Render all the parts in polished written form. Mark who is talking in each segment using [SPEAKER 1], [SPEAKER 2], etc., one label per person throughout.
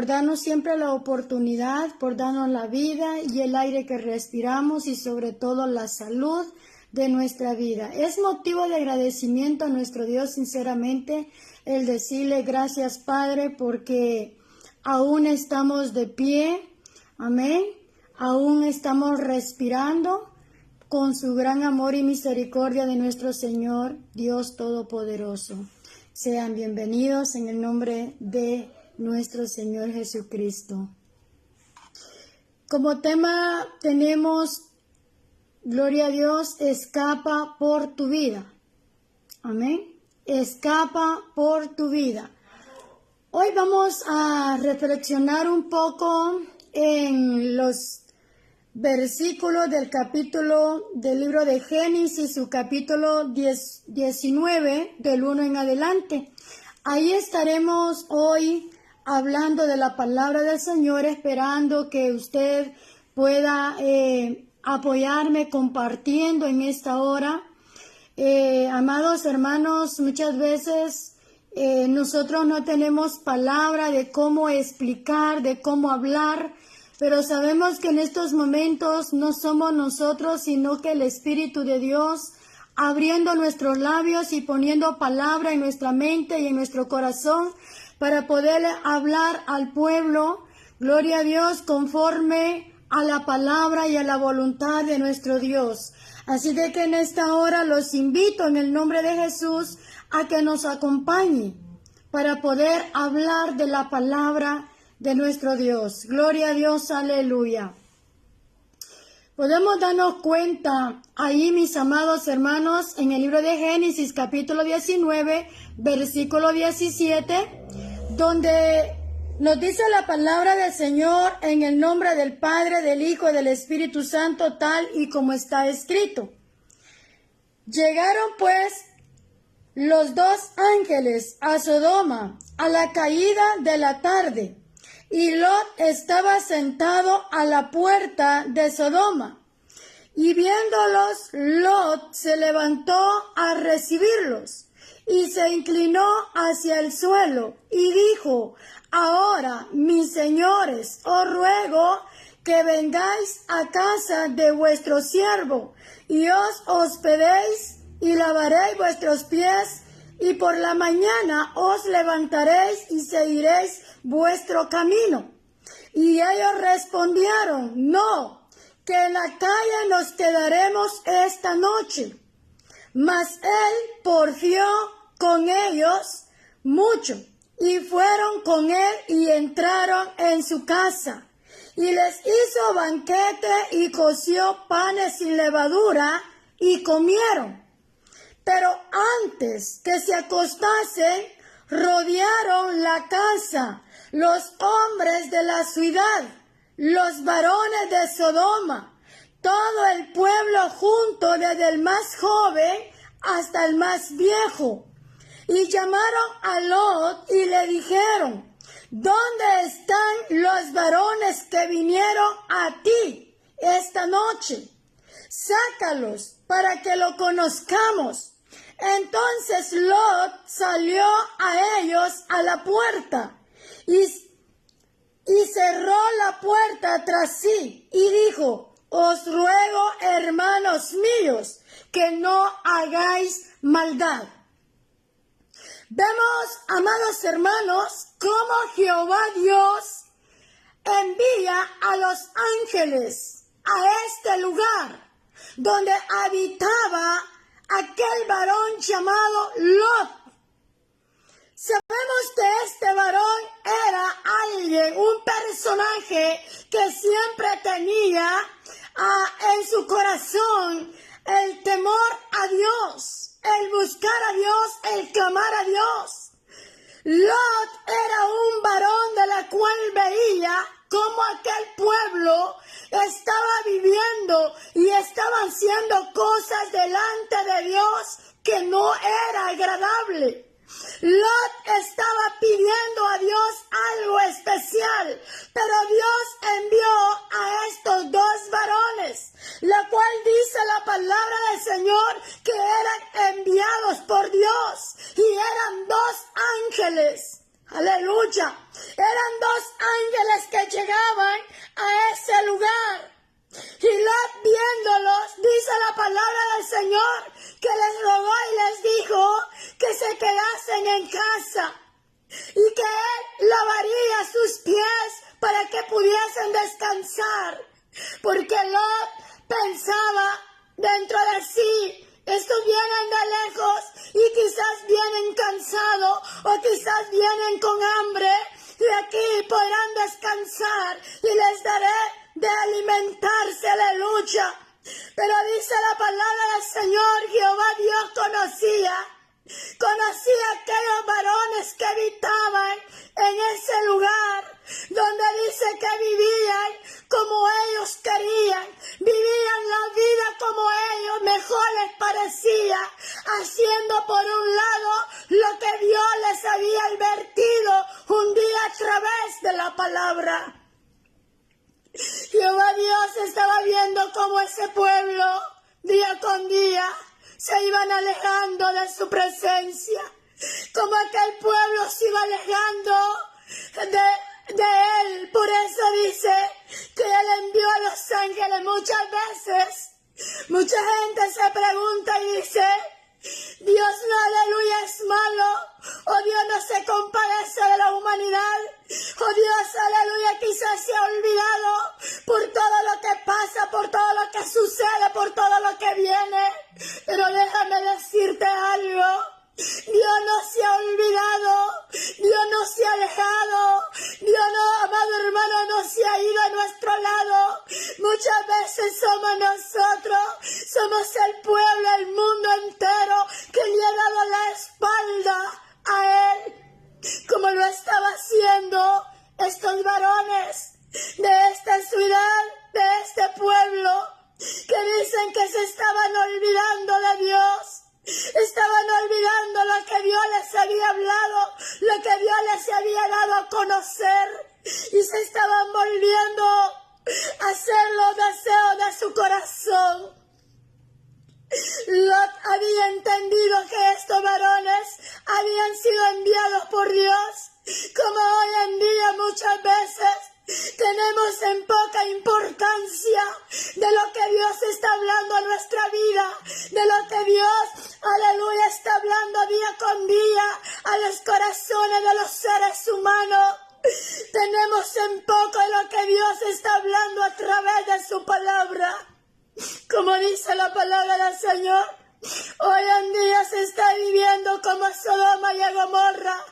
[SPEAKER 1] por darnos siempre la oportunidad, por darnos la vida y el aire que respiramos y sobre todo la salud de nuestra vida. Es motivo de agradecimiento a nuestro Dios, sinceramente, el decirle gracias, Padre, porque aún estamos de pie, amén, aún estamos respirando con su gran amor y misericordia de nuestro Señor, Dios Todopoderoso. Sean bienvenidos en el nombre de nuestro Señor Jesucristo. Como tema tenemos, gloria a Dios, escapa por tu vida. Amén. Escapa por tu vida. Hoy vamos a reflexionar un poco en los versículos del capítulo del libro de Génesis, su capítulo 19, del 1 en adelante. Ahí estaremos hoy hablando de la palabra del Señor, esperando que usted pueda apoyarme compartiendo en esta hora. Amados hermanos, muchas veces nosotros no tenemos palabra de cómo explicar, de cómo hablar, pero sabemos que en estos momentos no somos nosotros, sino que el Espíritu de Dios abriendo nuestros labios y poniendo palabra en nuestra mente y en nuestro corazón para poder hablar al pueblo, gloria a Dios, conforme a la palabra y a la voluntad de nuestro Dios. Así de que en esta hora los invito en el nombre de Jesús a que nos acompañen para poder hablar de la palabra de nuestro Dios. Gloria a Dios, aleluya. Podemos darnos cuenta ahí, mis amados hermanos, en el libro de Génesis, capítulo 19, versículo 17, donde nos dice la palabra del Señor en el nombre del Padre, del Hijo y del Espíritu Santo, tal y como está escrito. Llegaron pues los dos ángeles a Sodoma a la caída de la tarde, y Lot estaba sentado a la puerta de Sodoma. Y viéndolos, Lot se levantó a recibirlos y se inclinó hacia el suelo y dijo: ahora, mis señores, os ruego que vengáis a casa de vuestro siervo y os hospedéis y lavaréis vuestros pies, y por la mañana os levantaréis y seguiréis vuestro camino. Y ellos respondieron: no, que en la calle nos quedaremos esta noche. Mas él porfió con ellos mucho, y fueron con él y entraron en su casa. Y les hizo banquete y coció panes sin levadura y comieron. Pero antes que se acostasen, rodearon la casa los hombres de la ciudad, los varones de Sodoma, todo el pueblo junto, desde el más joven hasta el más viejo. Y llamaron a Lot y le dijeron: ¿dónde están los varones que vinieron a ti esta noche? Sácalos para que lo conozcamos. Entonces Lot salió a ellos a la puerta y cerró la puerta tras sí y dijo: os ruego, hermanos míos, que no hagáis maldad. Vemos, amados hermanos, cómo Jehová Dios envía a los ángeles a este lugar donde habitaba aquel varón llamado Lot. Sabemos que este varón era alguien, un personaje que siempre tenía en su corazón el temor a Dios, el buscar a Dios, el clamar a Dios. Lot era un varón de la cual veía cómo aquel pueblo estaba viviendo y estaban haciendo cosas delante de Dios que no era agradable. Lot estaba pidiendo a Dios algo especial, pero Dios envió a estos dos varones, la cual dice la palabra del Señor que eran enviados por Dios y eran dos ángeles. Aleluya. Eran dos ahí a sus pies para que pudiesen descansar, porque Lot pensaba dentro de sí, estos vienen de lejos y quizás vienen cansados o quizás vienen con hambre y aquí podrán descansar y les daré de alimentarse, aleluya. Pero dice la palabra del Señor, Jehová Dios conocía aquellos varones que habitaban en ese lugar, donde dice que vivían como ellos querían, vivían la vida como ellos mejor les parecía, haciendo por un lado lo que Dios les había advertido un día a través de la palabra. Jehová Dios estaba viendo cómo ese pueblo, día con día, se iban alejando de su presencia, como aquel pueblo se iba alejando de él. Por eso dice que él envió a los ángeles muchas veces. Mucha gente se pregunta y dice, Dios no, aleluya, es malo, o Dios no se compadece de la humanidad, o Dios, aleluya, quizás se ha olvidado por todo lo que pasa, por todo lo que sucede, por todo lo que viene. Pero déjame decirte algo, Dios no se ha olvidado, Dios no se ha alejado, Dios no, amado hermano, no se ha ido a nuestro lado. Muchas veces somos nosotros, somos el pueblo, el mundo entero que le ha dado la espalda a Él, como lo estaba haciendo estos varones de esta ciudad, de este pueblo, que dicen que se estaban olvidando de Dios. Estaban olvidando lo que Dios les había hablado, lo que Dios les había dado a conocer, y se estaban volviendo a hacer los deseos de su corazón. Lot había entendido que estos varones habían sido enviados por Dios, como hoy en día muchas veces tenemos en poca importancia de lo que Dios está hablando a nuestra vida, de lo que Dios, aleluya, está hablando día con día a los corazones de los seres humanos. Tenemos en poco lo que Dios está hablando a través de su palabra. Como dice la palabra del Señor, hoy en día se está viviendo como Sodoma y Gomorra.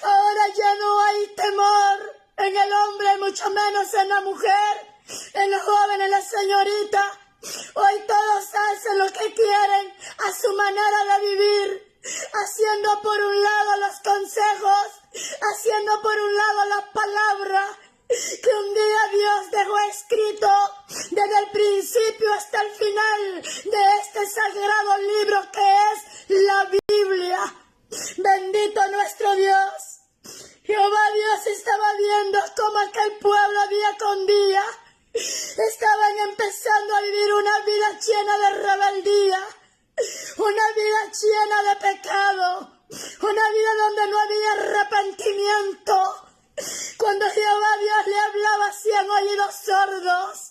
[SPEAKER 1] Ahora ya no hay temor en el hombre, mucho menos en la mujer, en los jóvenes, en la señorita. Hoy todos hacen lo que quieren a su manera de vivir, haciendo por un lado los consejos, haciendo por un lado la palabra que un día Dios dejó escrito desde el principio hasta el final de este sagrado libro que es la Biblia. Bendito nuestro Dios. Jehová Dios estaba viendo cómo aquel pueblo día con día estaban empezando a vivir una vida llena de rebeldía, una vida llena de pecado, una vida donde no había arrepentimiento. Cuando Jehová Dios le hablaba hacían oídos sordos,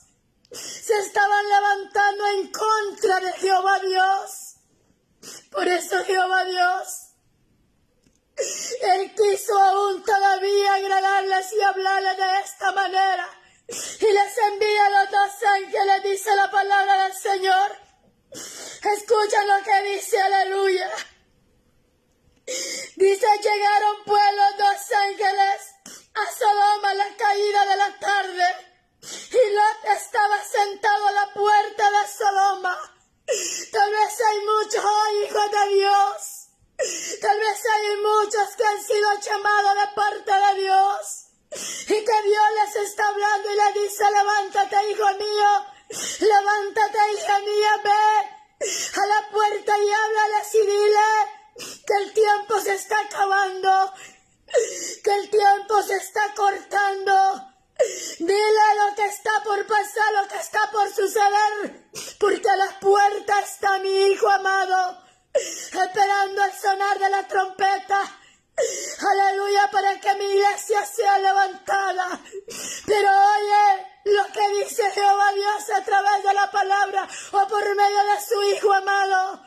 [SPEAKER 1] se estaban levantando en contra de Jehová Dios. Por eso Jehová Dios, Él quiso aún todavía agradarles y hablarles de esta manera. Y les envía los dos ángeles, dice la palabra del Señor. Escucha lo que dice, aleluya. Dice, llegaron pues los dos ángeles a Sodoma a la caída de la tarde. Y Lot estaba sentado a la puerta de Sodoma. Tal vez hay muchos hoy, hijos de Dios. Tal vez hay muchos que han sido llamados de parte de Dios. Y que Dios les está hablando y les dice, levántate, hijo mío. Levántate, hija mía, ve a la puerta y háblales y dile que el tiempo se está acabando, que el tiempo se está cortando. Dile lo que está por pasar, lo que está por suceder, porque a la puerta está mi hijo amado, esperando el sonar de la trompeta. Aleluya, para que mi iglesia sea levantada. Pero oye lo que dice Jehová Dios a través de la palabra o por medio de su Hijo amado,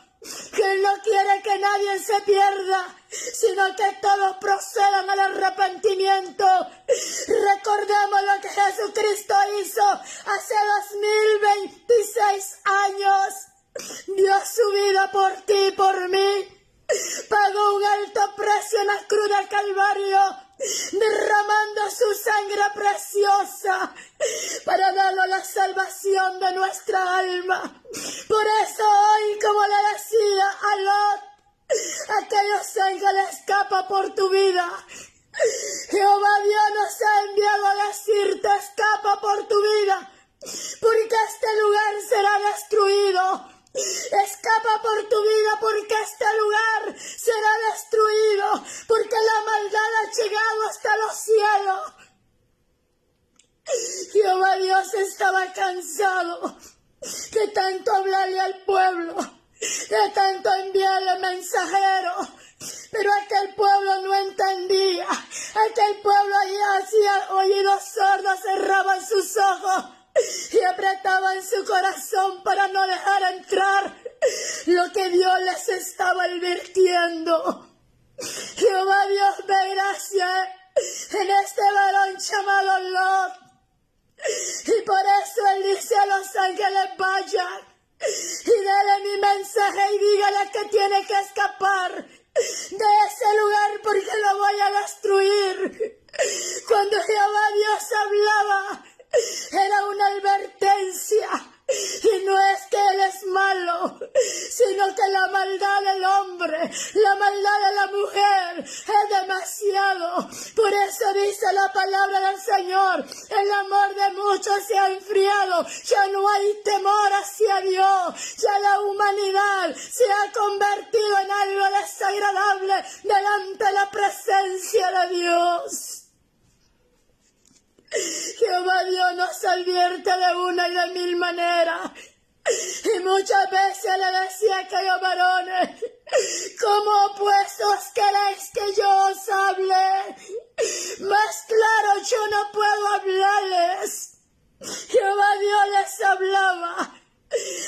[SPEAKER 1] que Él no quiere que nadie se pierda, sino que todos procedan al arrepentimiento recordemos lo que Jesucristo hizo hace 2026 años. Dio su vida por ti y por mí. Pagó un alto precio en la cruz del Calvario, derramando su sangre preciosa para darnos la salvación de nuestra alma. Por eso hoy, como le decía a Lot, aquellos ángeles escapa por tu vida. Jehová Dios nos ha enviado a decirte, escapa por tu vida, porque este lugar será destruido. Escapa por tu vida, porque este lugar será destruido, porque la maldad ha llegado hasta los cielos. Jehová Dios estaba cansado de tanto hablarle al pueblo, de tanto enviarle mensajeros, pero aquel pueblo no entendía. Aquel pueblo allá hacía oídos sordos, cerraban sus ojos y apretaban su corazón para no dejar entrar lo que Dios les estaba advirtiendo. Jehová Dios ve gracia en este varón llamado Lot, y por eso él dice a los ángeles, vayan y dale mi mensaje y dígale que tiene que escapar de ese lugar porque lo voy a destruir. Cuando Jehová Dios hablaba, era una advertencia, y no es que él es malo, sino que la maldad del hombre, la maldad de la mujer es demasiado. Por eso dice la palabra del Señor, el amor de muchos se ha enfriado, ya no hay temor hacia Dios, ya la humanidad se ha convertido en algo desagradable delante de la presencia de Dios. Jehová Dios nos advierte de una y de mil maneras. Y muchas veces le decía a aquellos varones, ¿cómo pues os queréis que yo os hable? Más claro yo no puedo hablarles. Jehová Dios les hablaba.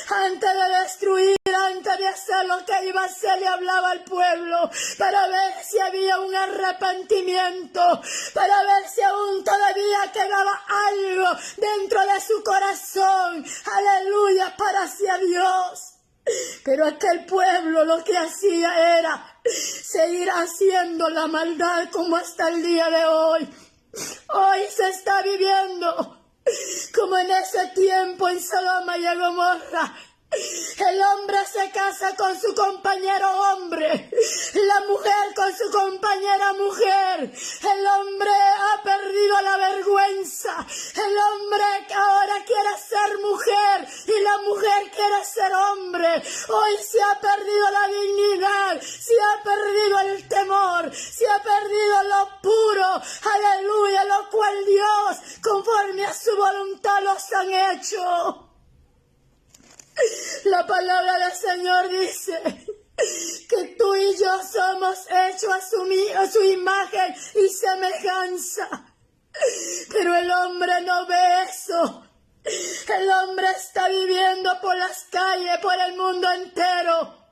[SPEAKER 1] Antes de destruir, antes de hacer lo que iba a hacer, le hablaba al pueblo para ver si había un arrepentimiento, para ver si aún todavía quedaba algo dentro de su corazón, aleluya, para hacia Dios. Pero aquel pueblo lo que hacía era seguir haciendo la maldad como hasta el día de hoy. Hoy se está viviendo como en ese tiempo en Sodoma y Gomorra. El hombre se casa con su compañero hombre, la mujer con su compañera mujer. El hombre ha perdido la vergüenza. El hombre ahora quiere ser mujer y la mujer quiere ser hombre. Hoy se ha perdido la dignidad, se ha perdido el temor, se ha perdido lo puro, aleluya, lo cual Dios, conforme a su voluntad, los han hecho. La palabra del Señor dice que tú y yo somos hechos a su imagen y semejanza. Pero el hombre no ve eso. El hombre está viviendo por las calles, por el mundo entero,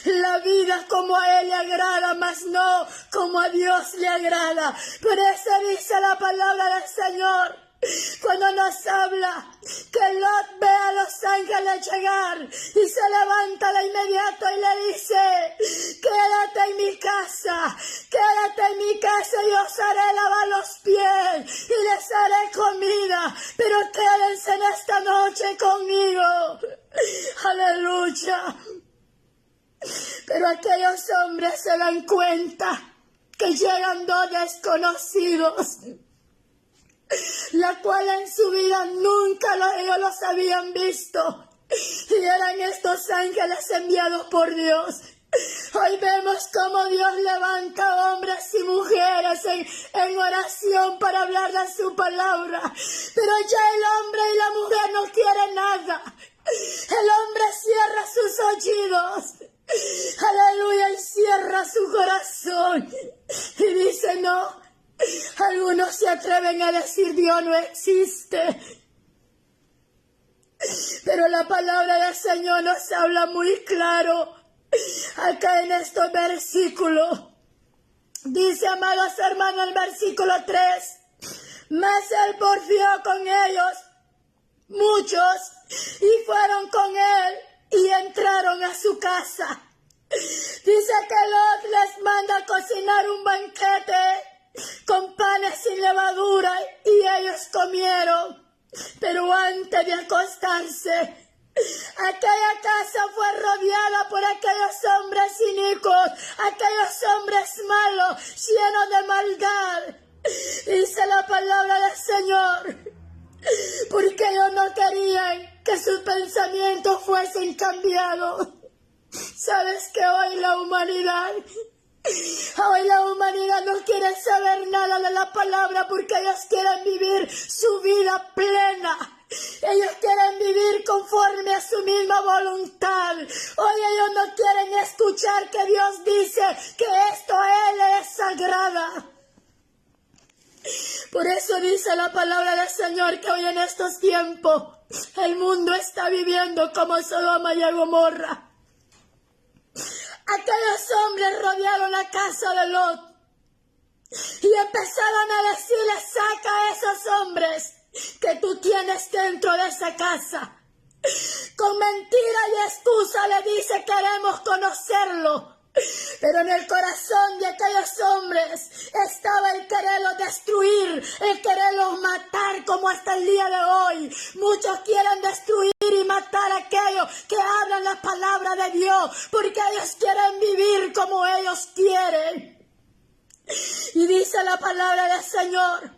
[SPEAKER 1] la vida como a él le agrada, mas no como a Dios le agrada. Por eso dice la palabra del Señor, cuando nos habla que Lot ve a los ángeles llegar y se levanta de inmediato y le dice, quédate en mi casa y os haré lavar los pies y les haré comida, pero quédense en esta noche conmigo. Aleluya. Pero aquellos hombres se dan cuenta que llegan dos desconocidos, la cual en su vida nunca ellos los habían visto, y eran estos ángeles enviados por Dios. Hoy vemos cómo Dios levanta hombres y mujeres en oración para hablar de su palabra, pero ya el hombre y la mujer no quieren nada. El hombre cierra sus oídos, aleluya, y cierra su corazón y dice no. Algunos se atreven a decir Dios no existe, pero la palabra del Señor nos habla muy claro acá en estos versículos. Dice, amados hermanos, el versículo 3, Mas él porfió con ellos muchos y fueron con él y entraron a su casa. Dice que Lot les manda a cocinar un banquete con panes sin levadura y ellos comieron. Pero antes de acostarse, aquella casa fue rodeada por aquellos hombres inicuos, aquellos hombres malos, llenos de maldad. Dice la palabra del Señor, porque ellos no querían que sus pensamientos fuesen cambiados. ¿Sabes que hoy la humanidad no quiere saber nada de la palabra porque ellos quieren vivir su vida plena? Ellos quieren vivir conforme a su misma voluntad. Hoy ellos no quieren escuchar que Dios dice que esto a Él es sagrada. Por eso dice la palabra del Señor que hoy en estos tiempos el mundo está viviendo como Sodoma y Gomorra. Aquellos hombres rodearon la casa de Lot y empezaron a decirle: saca a esos hombres que tú tienes dentro de esa casa. Con mentira y excusa le dice: queremos conocerlo. Pero en el corazón de aquellos hombres estaba el quererlos destruir, el quererlos matar, como hasta el día de hoy. Muchos quieren destruir y matar a aquellos que hablan la palabra de Dios, porque ellos quieren vivir como ellos quieren. Y dice la palabra del Señor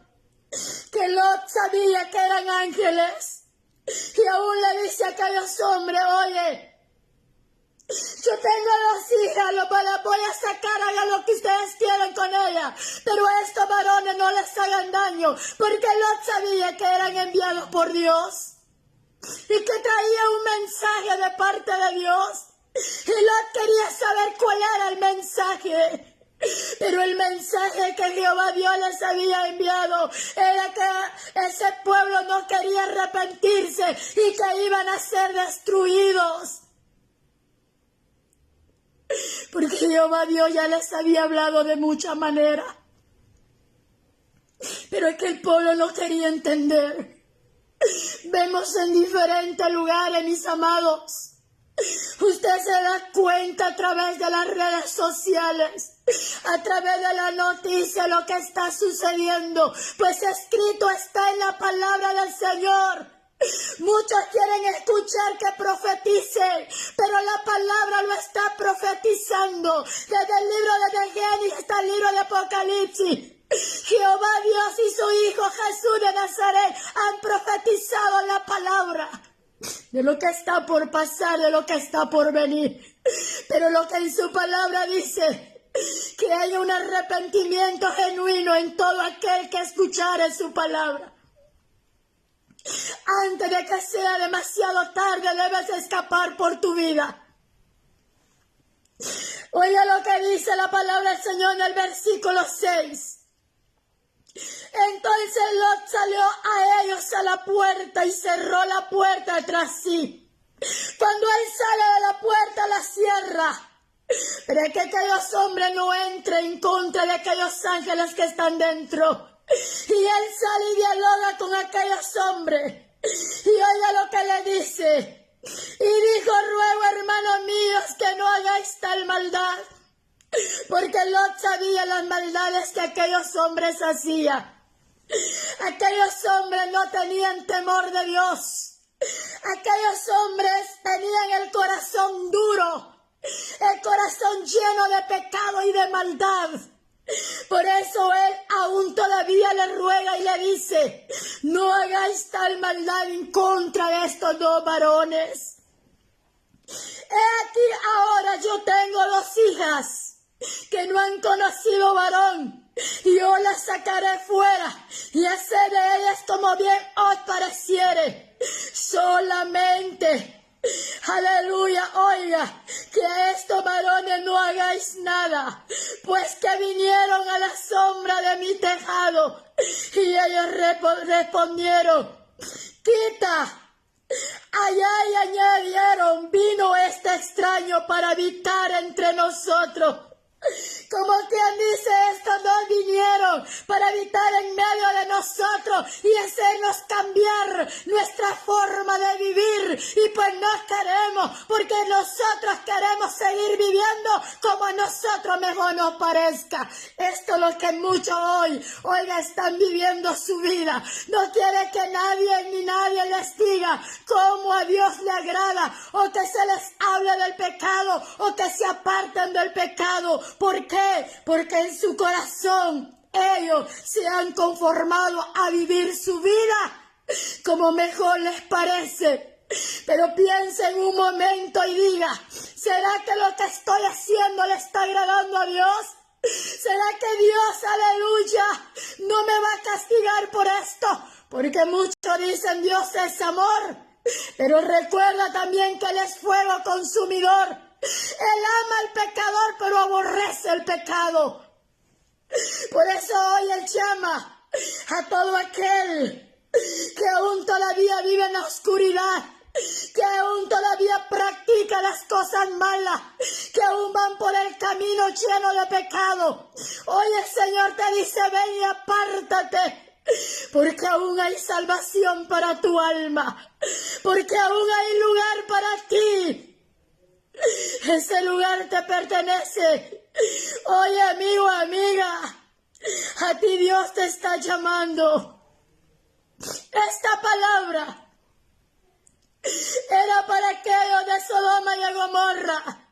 [SPEAKER 1] que Lot sabía que eran ángeles, y aún le dice a aquellos hombres: oye, yo tengo 2 hijas, las voy a sacar, hagan lo que ustedes quieran con ellas, pero a estos varones no les hagan daño, porque Lot sabía que eran enviados por Dios y que traía un mensaje de parte de Dios, y Lot quería saber cuál era el mensaje. Pero el mensaje que Jehová Dios les había enviado era que ese pueblo no quería arrepentirse y que iban a ser destruidos. Porque Jehová Dios ya les había hablado de mucha manera. Pero es que el pueblo no quería entender. Vemos en diferentes lugares, mis amados. Usted se da cuenta a través de las redes sociales, a través de la noticia, lo que está sucediendo. Pues escrito está en la palabra del Señor. Muchos quieren escuchar que profetice, pero la palabra lo está profetizando. Desde el libro de Génesis hasta el libro de Apocalipsis, Jehová Dios y su Hijo Jesús de Nazaret han profetizado la palabra de lo que está por pasar, de lo que está por venir. Pero lo que en su palabra dice, que haya un arrepentimiento genuino en todo aquel que escuchare su palabra. Antes de que sea demasiado tarde, debes escapar por tu vida. Oiga lo que dice la palabra del Señor en el versículo 6. Entonces Lot salió a ellos a la puerta y cerró la puerta tras sí. Cuando él sale de la puerta, la cierra. Pero es que aquellos hombres no entren en contra de aquellos ángeles que están dentro. Y él sale y dialoga con aquellos hombres. Y oiga lo que le dice. Y dijo: ruego, hermanos míos, que no hagáis tal maldad. Porque Lot sabía las maldades que aquellos hombres hacían. Aquellos hombres no tenían temor de Dios. Aquellos hombres tenían el corazón duro, el corazón lleno de pecado y de maldad. Por eso él aún todavía le ruega y le dice: no hagáis tal maldad en contra de estos 2 varones. He aquí ahora yo tengo 2 hijas que no han conocido varón, y yo las sacaré fuera y haré de ellas como bien os pareciere. Solamente, aleluya, oiga, que a estos varones no hagáis nada, pues que vinieron a la sombra de mi tejado. Y ellos respondieron: quita. Allá y añadieron: vino este extraño para habitar entre nosotros. Como quien dice, estos dos vinieron para habitar en medio de nosotros y hacernos cambiar nuestra forma de vivir. Y pues no queremos, porque nosotros queremos seguir viviendo como a nosotros mejor nos parezca. Esto es lo que muchos hoy, oiga, están viviendo su vida. No quiere que nadie les diga cómo a Dios le agrada, o que se les hable del pecado, o que se aparten del pecado. ¿Por qué? Porque en su corazón ellos se han conformado a vivir su vida como mejor les parece. Pero piensen un momento y diga, ¿será que lo que estoy haciendo le está agradando a Dios? ¿Será que Dios, aleluya, no me va a castigar por esto? Porque muchos dicen Dios es amor, pero recuerda también que Él es fuego consumidor. Él ama al pecador, pero aborrece el pecado. Por eso hoy Él llama a todo aquel que aún todavía vive en la oscuridad, que aún todavía practica las cosas malas, que aún van por el camino lleno de pecado. Hoy el Señor te dice, ven y apártate, porque aún hay salvación para tu alma, porque aún hay lugar para ti. Ese lugar te pertenece. Oye, amigo, amiga, a ti Dios te está llamando. Esta palabra era para aquellos de Sodoma y Gomorra,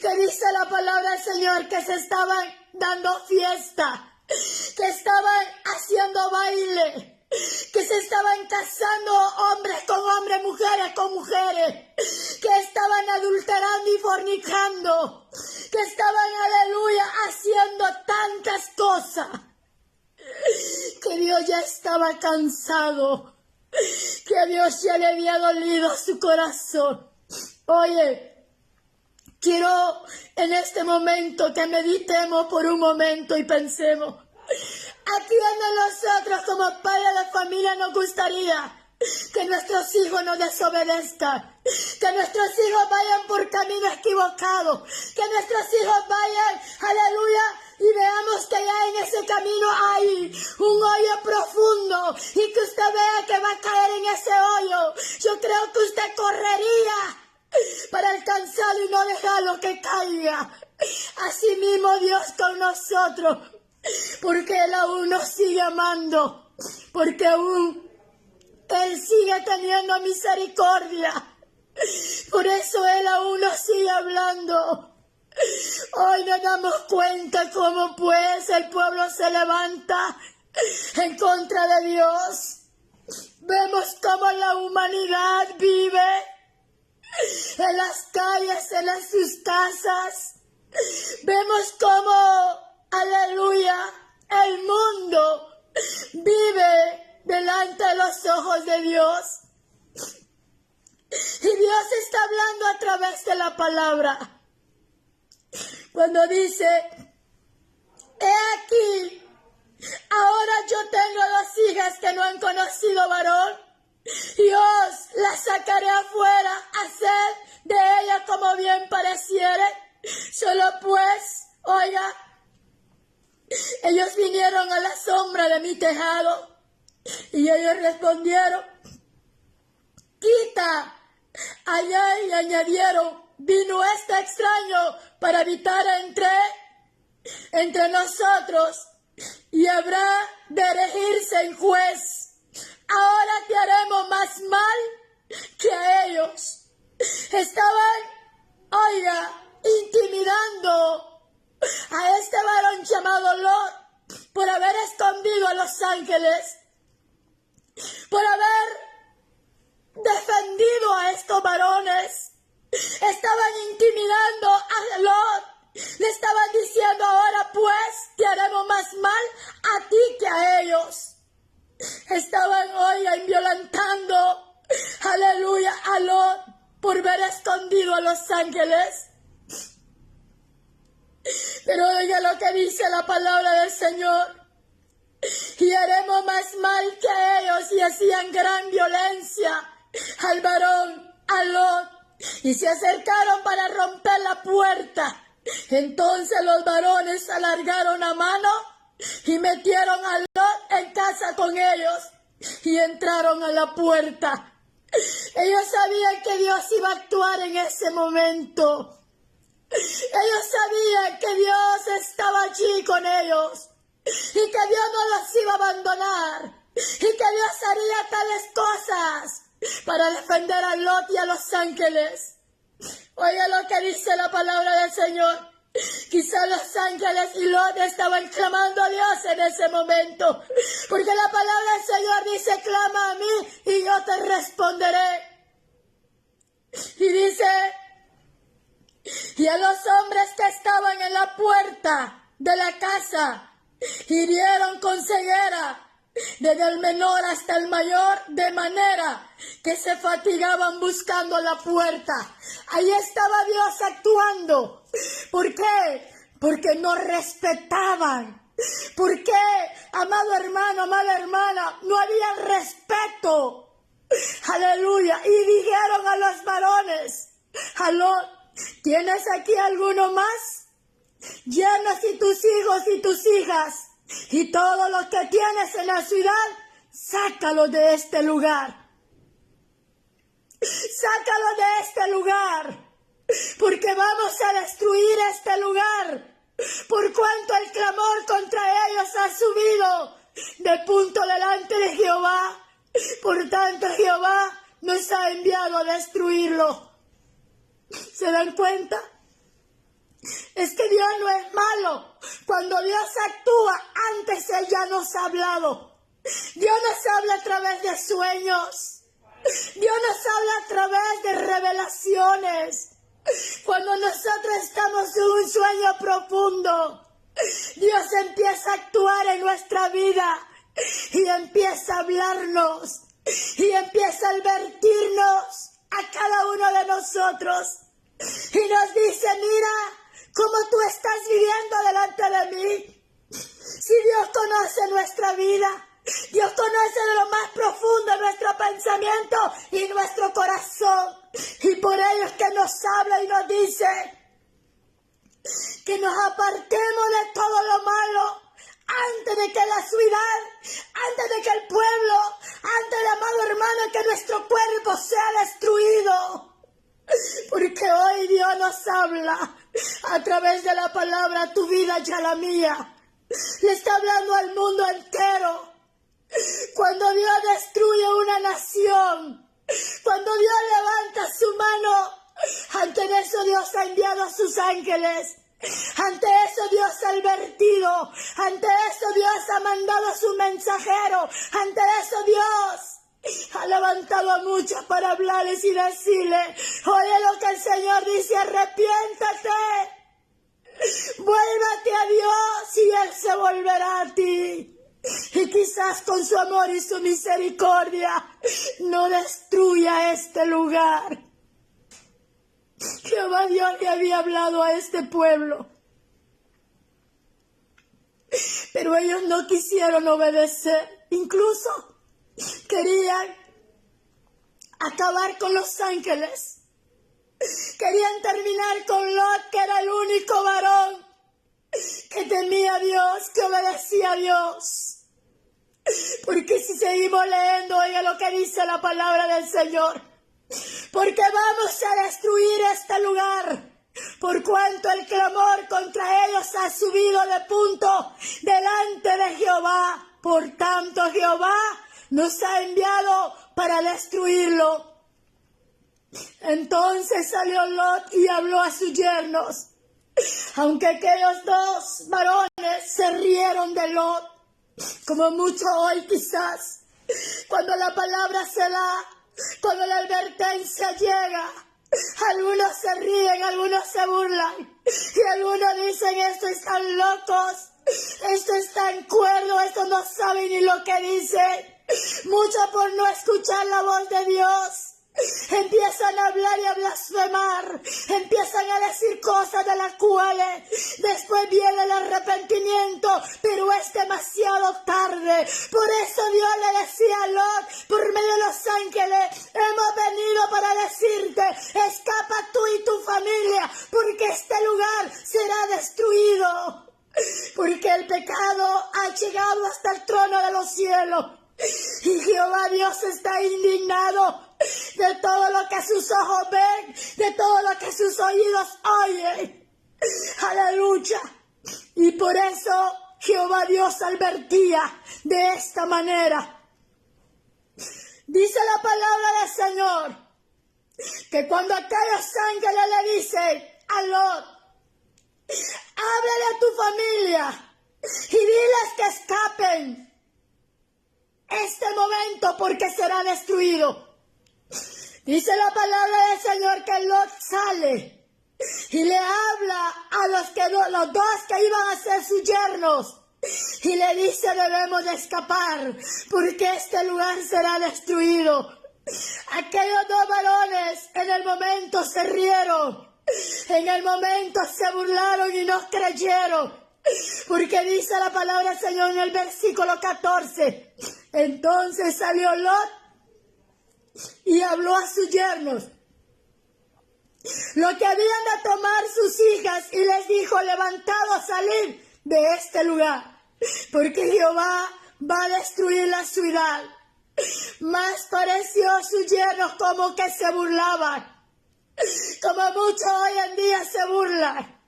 [SPEAKER 1] que dice la palabra del Señor que se estaban dando fiesta, que estaban haciendo baile, que se estaban casando hombres con hombres, mujeres con mujeres, que estaban adulterando y fornicando, que estaban, aleluya, haciendo tantas cosas, que Dios ya estaba cansado, que a Dios ya le había dolido su corazón. Oye, quiero en este momento que meditemos por un momento y pensemos, ¿a quién de nosotros como padres de familia nos gustaría que nuestros hijos nos desobedezcan? Que nuestros hijos vayan por caminos equivocados, que nuestros hijos vayan, aleluya, y veamos que ya en ese camino hay un hoyo profundo y que usted vea que va a caer en ese hoyo. Yo creo que usted correría para alcanzarlo y no dejarlo que caiga. Así mismo Dios con nosotros, porque Él aún nos sigue amando, porque aún Él sigue teniendo misericordia. Por eso Él aún nos sigue hablando. Hoy nos damos cuenta cómo pues el pueblo se levanta en contra de Dios. Vemos cómo la humanidad vive en las calles, en sus casas. Vemos cómo, aleluya, el mundo vive delante de los ojos de Dios. Y Dios está hablando a través de la palabra. Cuando dice, he aquí, ahora yo tengo 2 hijas que no han conocido varón, y os las sacaré afuera a hacer de ellas como bien pareciere. Solo pues, oiga, ellos vinieron a la sombra de mi tejado, y ellos respondieron, quita allá, y añadieron, vino este extraño para habitar entre nosotros, y habrá de erigirse en juez. Ahora te haremos más mal que a ellos. Estaban, oiga, intimidando a este varón llamado Lot por haber escondido a los ángeles, por haber defendido a estos varones. Estaban intimidando a Lot. Le estaban diciendo, ahora pues te haremos más mal a ti que a ellos. Estaban hoy violentando, aleluya, a Lot por haber escondido a los ángeles. Pero oiga lo que dice la palabra del Señor. Y haremos más mal que a ellos, y hacían gran violencia al varón, a Lot. Y se acercaron para romper la puerta. Entonces los varones alargaron la mano y metieron a Lot en casa con ellos y entraron a la puerta. Ellos sabían que Dios iba a actuar en ese momento. Ellos sabían que Dios estaba allí con ellos y que Dios no los iba a abandonar y que Dios haría tales cosas para defender a Lot y a los ángeles. Oiga lo que dice la palabra del Señor. Quizás los ángeles y Lot estaban clamando a Dios en ese momento, porque la palabra del Señor dice: clama a mí y yo te responderé. Y dice: y a los hombres que estaban en la puerta de la casa hirieron con ceguera, desde el menor hasta el mayor, de manera que se fatigaban buscando la puerta. Ahí estaba Dios actuando. ¿Por qué? Porque no respetaban. ¿Por qué, amado hermano, amada hermana? No había respeto. Aleluya. Y dijeron a los varones: aló, ¿tienes aquí alguno más? Llenas y tus hijos y tus hijas y todo lo que tienes en la ciudad, sácalo de este lugar. Sácalo de este lugar, porque vamos a destruir este lugar, por cuanto el clamor contra ellos ha subido de punto delante de Jehová. Por tanto, Jehová nos ha enviado a destruirlo. ¿Se dan cuenta? Es que Dios no es malo. Cuando Dios actúa, antes Él ya nos ha hablado. Dios nos habla a través de sueños. Dios nos habla a través de revelaciones. Cuando nosotros estamos en un sueño profundo, Dios empieza a actuar en nuestra vida y empieza a hablarnos y empieza a advertirnos a cada uno de nosotros y nos dice: mira cómo tú estás viviendo delante de mí. Si Dios conoce nuestra vida, Dios conoce de lo más profundo de nuestro pensamiento y nuestro corazón, y por ello es que nos habla y nos dice que nos apartemos de todo lo malo antes de que la ciudad, antes de que el pueblo, antes de, amado hermano, que nuestro cuerpo sea destruido. Porque hoy Dios nos habla a través de la palabra, tu vida y a la mía. Le está hablando al mundo entero. Cuando Dios destruye una nación, cuando Dios levanta su mano, ante eso Dios ha enviado a sus ángeles. Ante eso Dios ha advertido. Ante eso Dios ha mandado a su mensajero. Ante eso Dios ha levantado a muchos para hablarles y decirles: oye lo que el Señor dice, arrepiéntate, vuélvate a Dios y Él se volverá a ti. Y quizás con su amor y su misericordia no destruya este lugar. Jehová Dios le había hablado a este pueblo, pero ellos no quisieron obedecer. Incluso querían acabar con los ángeles. Querían terminar con Lot, que era el único varón que temía a Dios, que obedecía a Dios. Porque si seguimos leyendo, oiga lo que dice la palabra del Señor. Porque vamos a destruir este lugar, por cuanto el clamor contra ellos ha subido de punto delante de Jehová. Por tanto, Jehová nos ha enviado para destruirlo. Entonces salió Lot y habló a sus yernos, aunque aquellos dos varones se rieron de Lot, como mucho hoy quizás, cuando la palabra se da, cuando la advertencia llega, algunos se ríen, algunos se burlan, y algunos dicen: estos están locos, estos están cuerdos, estos no saben ni lo que dicen. Mucho por no escuchar la voz de Dios, Empiezan a hablar y a blasfemar, empiezan a decir cosas de las cuales después viene el arrepentimiento, pero es demasiado tarde. Por eso Dios le decía a Lot, por medio de los ángeles, hemos venido para decirte, escapa tú y tu familia, porque este lugar será destruido. Porque el pecado ha llegado hasta el trono de los cielos. Y Jehová Dios está indignado de todo lo que sus ojos ven, de todo lo que sus oídos oyen. Aleluya. Y por eso Jehová Dios advertía de esta manera. Dice la palabra del Señor, que cuando aquellos ángeles le dicen a Lot, háblale a tu familia y diles que escapen este momento porque será destruido. Dice la palabra del Señor que Lot sale y le habla a los dos que iban a ser sus yernos y le dice, debemos de escapar porque este lugar será destruido. Aquellos dos varones en el momento se rieron, en el momento se burlaron y no creyeron. Porque dice la palabra del Señor en el versículo 14, entonces salió Lot y habló a sus yernos, lo que habían de tomar sus hijas, y les dijo, levantados, salid de este lugar, porque Jehová va a destruir la ciudad. Mas pareció a sus yernos como que se burlaban, como muchos hoy en día se burlan,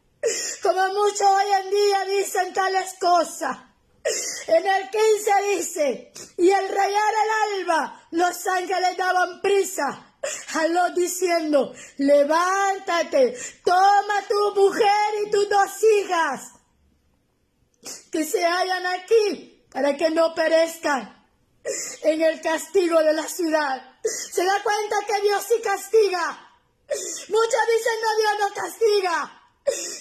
[SPEAKER 1] como muchos hoy en día dicen tales cosas. En el 15 dice, y al rayar el alba, los ángeles daban prisa a Lot diciendo, levántate, toma tu mujer y tus dos hijas, que se hallan aquí, para que no perezcan en el castigo de la ciudad. ¿Se da cuenta que Dios sí castiga? Muchos dicen, no, Dios no castiga.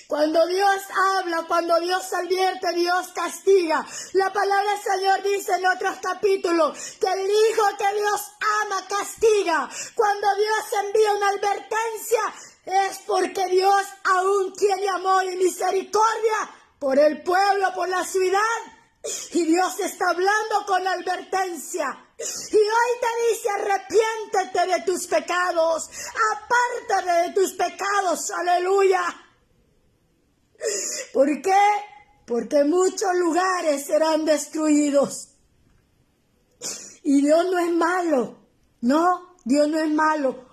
[SPEAKER 1] Cuando Dios habla, cuando Dios advierte, Dios castiga. La palabra del Señor dice en otros capítulos que el Hijo que Dios ama castiga. Cuando Dios envía una advertencia es porque Dios aún tiene amor y misericordia por el pueblo, por la ciudad. Y Dios está hablando con advertencia. Y hoy te dice, arrepiéntete de tus pecados, apártate de tus pecados, aleluya. ¿Por qué? Porque muchos lugares serán destruidos. Y Dios no es malo, no, Dios no es malo.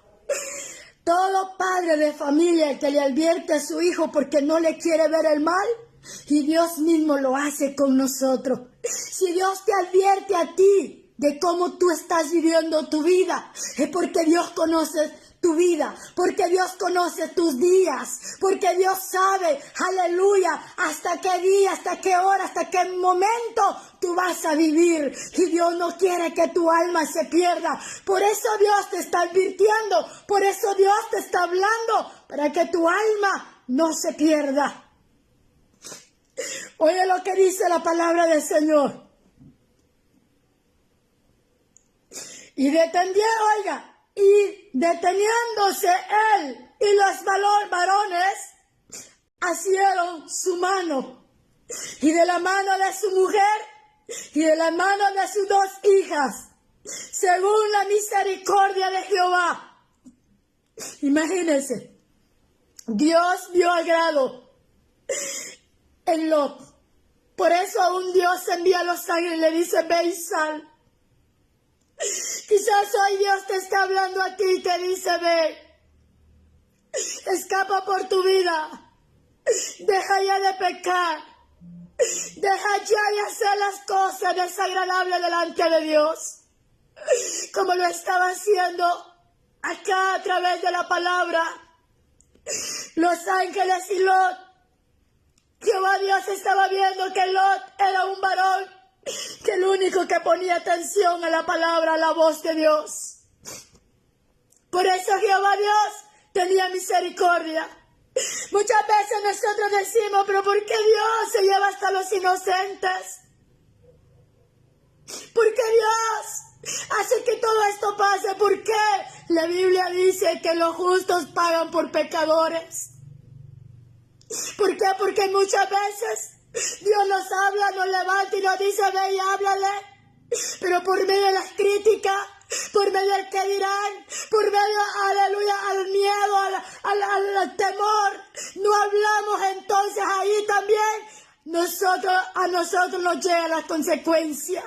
[SPEAKER 1] Todo padre de familia que le advierte a su hijo porque no le quiere ver el mal, y Dios mismo lo hace con nosotros. Si Dios te advierte a ti de cómo tú estás viviendo tu vida, es porque Dios conoce tu vida, porque Dios conoce tus días, porque Dios sabe, aleluya, hasta qué día, hasta qué hora, hasta qué momento tú vas a vivir. Y Dios no quiere que tu alma se pierda. Por eso Dios te está advirtiendo, por eso Dios te está hablando, para que tu alma no se pierda. Oye lo que dice la palabra del Señor. Y deteniéndose él y los varones, asieron su mano, y de la mano de su mujer, y de la mano de sus dos hijas, según la misericordia de Jehová. Imagínense, Dios vio agrado en Lot. Por eso aún Dios envía a los ángeles y le dice, ve y sal. Quizás hoy Dios te está hablando a ti y te dice, ve, escapa por tu vida, deja ya de pecar, deja ya de hacer las cosas desagradables delante de Dios, como lo estaba haciendo acá a través de la palabra. Los ángeles y Lot, Jehová Dios estaba viendo que Lot era un varón que el único que ponía atención a la palabra, a la voz de Dios. Por eso Jehová Dios tenía misericordia. Muchas veces nosotros decimos, pero ¿por qué Dios se lleva hasta los inocentes? ¿Por qué Dios hace que todo esto pase? ¿Por qué La Biblia dice que los justos pagan por pecadores. ¿Por qué? Porque muchas veces Dios nos habla, nos levanta y nos dice, ve y háblale. Pero por medio de las críticas, por medio del que dirán, por medio, aleluya, al miedo, al temor, no hablamos. Entonces ahí también a nosotros nos llega la consecuencia.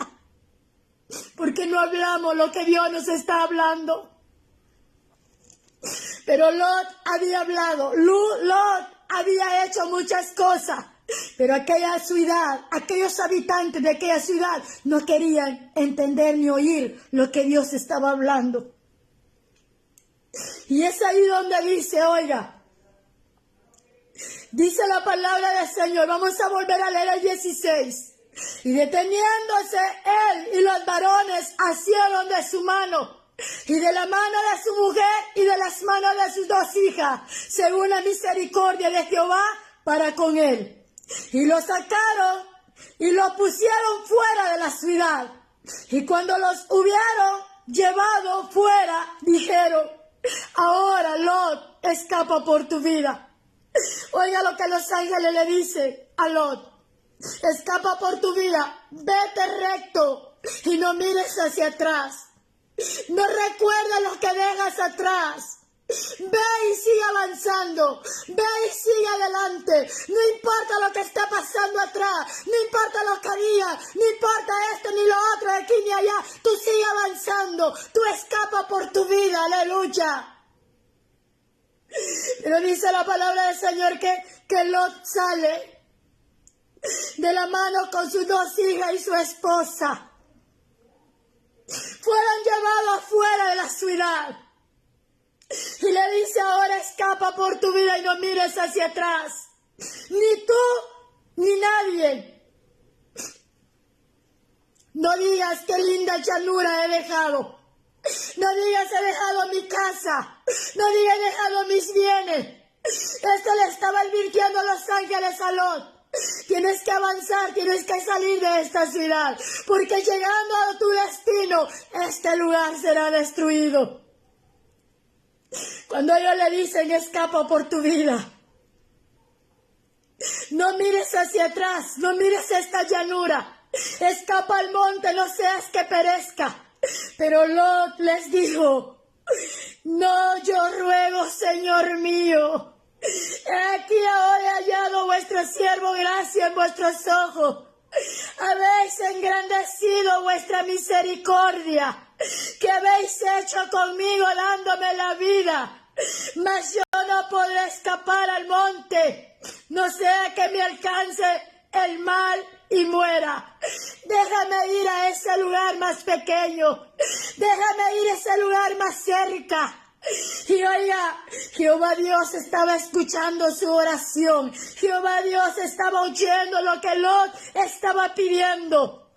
[SPEAKER 1] Porque no hablamos lo que Dios nos está hablando. Pero Lot había hablado, Lot había hecho muchas cosas, pero aquella ciudad, aquellos habitantes de aquella ciudad no querían entender ni oír lo que Dios estaba hablando. Y es ahí donde dice, oiga, dice la palabra del Señor, vamos a volver a leer el 16. Y deteniéndose él y los varones asieron de su mano y de la mano de su mujer y de las manos de sus dos hijas, según la misericordia de Jehová para con él. Y lo sacaron y lo pusieron fuera de la ciudad. Y cuando los hubieron llevado fuera, dijeron, ahora Lot, escapa por tu vida. Oiga lo que los ángeles le dicen a Lot. Escapa por tu vida, vete recto y no mires hacia atrás. No recuerda lo que dejas atrás. Ve y sigue avanzando. Ve y sigue adelante. No importa lo que está pasando atrás. No importa lo que había. No importa esto ni lo otro, de aquí ni allá. Tú sigue avanzando. Tú escapa por tu vida. Aleluya. Pero dice la palabra del Señor que Lot sale de la mano con sus dos hijas y su esposa. Fueron llevados afuera de la ciudad. Y le dice, ahora escapa por tu vida y no mires hacia atrás. Ni tú, ni nadie. No digas qué linda llanura he dejado. No digas he dejado mi casa. No digas he dejado mis bienes. Esto le estaba advirtiendo a los ángeles a Lot. Tienes que avanzar, tienes que salir de esta ciudad, porque llegando a tu destino, este lugar será destruido. Cuando ellos le dicen, escapa por tu vida, no mires hacia atrás, no mires esta llanura, escapa al monte, no seas que perezca. Pero Lot les dijo, no, yo ruego, Señor mío, he aquí ahora he hallado vuestro siervo gracia en vuestros ojos. Habéis engrandecido vuestra misericordia, que habéis hecho conmigo dándome la vida. Mas yo no podré escapar al monte, no sea que me alcance el mal y muera. Déjame ir a ese lugar más pequeño. Déjame ir a ese lugar más cerca. Y oiga, Jehová Dios estaba escuchando su oración. Jehová Dios estaba oyendo lo que Lot estaba pidiendo.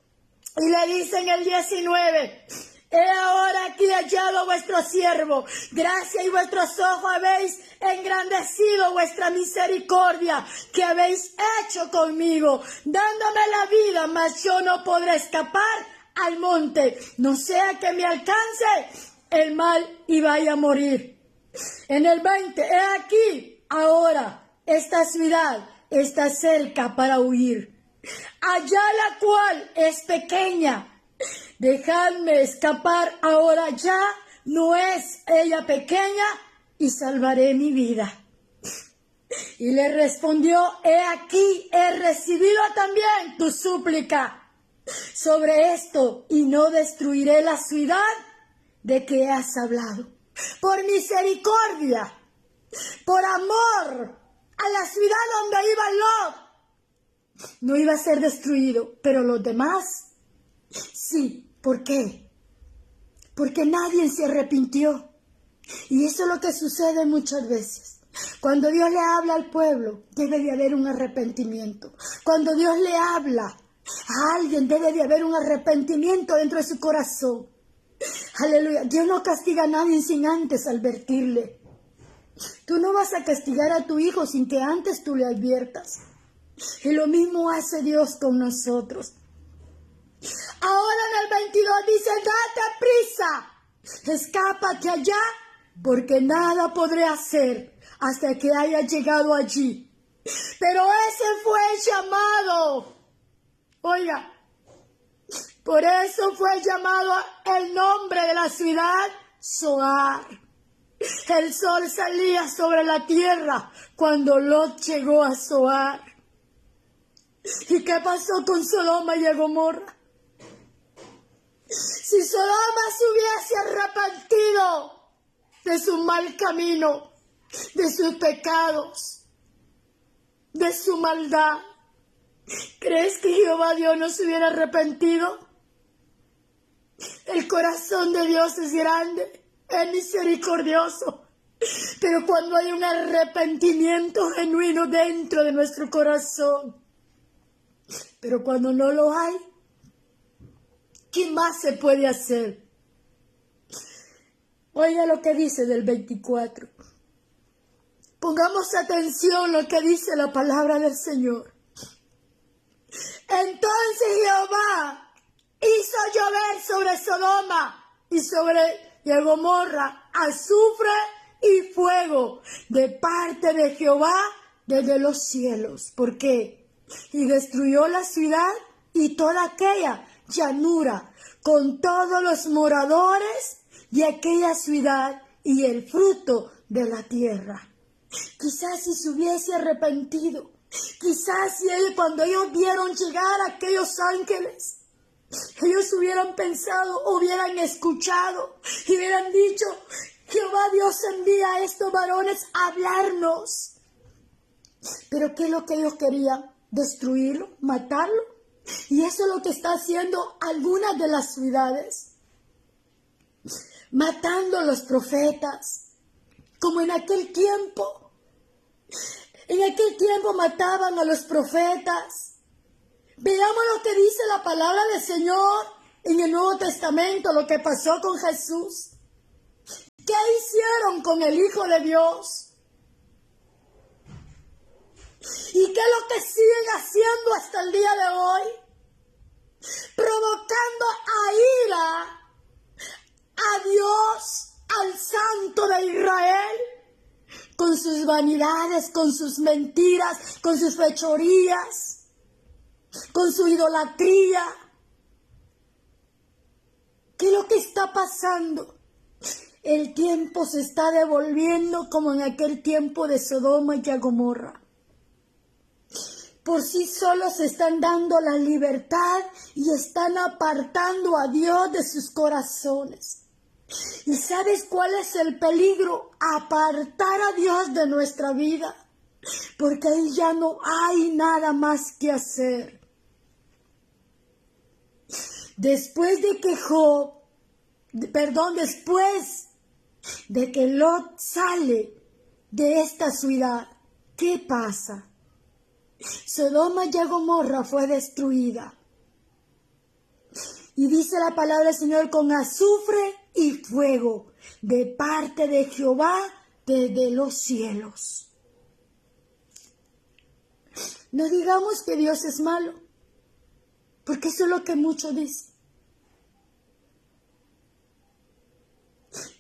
[SPEAKER 1] Y le dice en el 19, he ahora aquí hallado vuestro siervo, gracia y vuestros ojos habéis engrandecido vuestra misericordia, que habéis hecho conmigo, dándome la vida, mas yo no podré escapar al monte, no sea que me alcance el mal y vaya a morir. En el 20, he aquí, ahora, esta ciudad está cerca para huir. Allá la cual es pequeña. Dejadme escapar ahora ya, no es ella pequeña, y salvaré mi vida. Y le respondió, he aquí, he recibido también tu súplica sobre esto, y no destruiré la ciudad de que has hablado. Por misericordia, por amor a la ciudad donde iba Lot, no iba a ser destruido, pero los demás, sí. ¿Por qué? Porque nadie se arrepintió. Y eso es lo que sucede muchas veces. Cuando Dios le habla al pueblo, debe de haber un arrepentimiento. Cuando Dios le habla a alguien, debe de haber un arrepentimiento dentro de su corazón. Aleluya. Dios no castiga a nadie sin antes advertirle. Tú no vas a castigar a tu hijo sin que antes tú le adviertas. Y lo mismo hace Dios con nosotros. Ahora en el 22 dice, date prisa escápate allá, porque nada podré hacer hasta que haya llegado allí. Pero ese fue el llamado. Oiga, por eso fue llamado el nombre de la ciudad, Zoar. El sol salía sobre la tierra cuando Lot llegó a Zoar. ¿Y qué pasó con Sodoma y Gomorra? Si Sodoma se hubiese arrepentido de su mal camino, de sus pecados, de su maldad, ¿crees que Jehová Dios no se hubiera arrepentido? El corazón de Dios es grande, es misericordioso, pero cuando hay un arrepentimiento genuino dentro de nuestro corazón, pero cuando no lo hay, ¿qué más se puede hacer? Oiga lo que dice del 24. Pongamos atención a lo que dice la palabra del Señor. Entonces Jehová hizo llover sobre Sodoma y sobre Gomorra azufre y fuego de parte de Jehová desde los cielos. ¿Por qué? Y destruyó la ciudad y toda aquella llanura con todos los moradores de aquella ciudad y el fruto de la tierra. Quizás si se hubiese arrepentido, quizás si cuando ellos vieron llegar a aquellos ángeles, ellos hubieran pensado, hubieran escuchado y hubieran dicho: Jehová Dios envía a estos varones a hablarnos. Pero ¿qué es lo que ellos querían? ¿Destruirlo? ¿Matarlo? Y eso es lo que está haciendo algunas de las ciudades. Matando a los profetas. Como en aquel tiempo. En aquel tiempo mataban a los profetas. Veamos lo que dice la palabra del Señor en el Nuevo Testamento, lo que pasó con Jesús. ¿Qué hicieron con el Hijo de Dios? ¿Y qué es lo que siguen haciendo hasta el día de hoy? Provocando a ira a Dios, al Santo de Israel, con sus vanidades, con sus mentiras, con sus fechorías, con su idolatría. ¿Qué es lo que está pasando? El tiempo se está devolviendo como en aquel tiempo de Sodoma y Gomorra. Por sí solos se están dando la libertad y están apartando a Dios de sus corazones. ¿Y sabes cuál es el peligro? Apartar a Dios de nuestra vida, porque ahí ya no hay nada más que hacer. Después de que después de que Lot sale de esta ciudad, ¿qué pasa? Sodoma y Gomorra fue destruida. Y dice la palabra del Señor: con azufre y fuego de parte de Jehová desde los cielos. No digamos que Dios es malo, porque eso es lo que muchos dicen.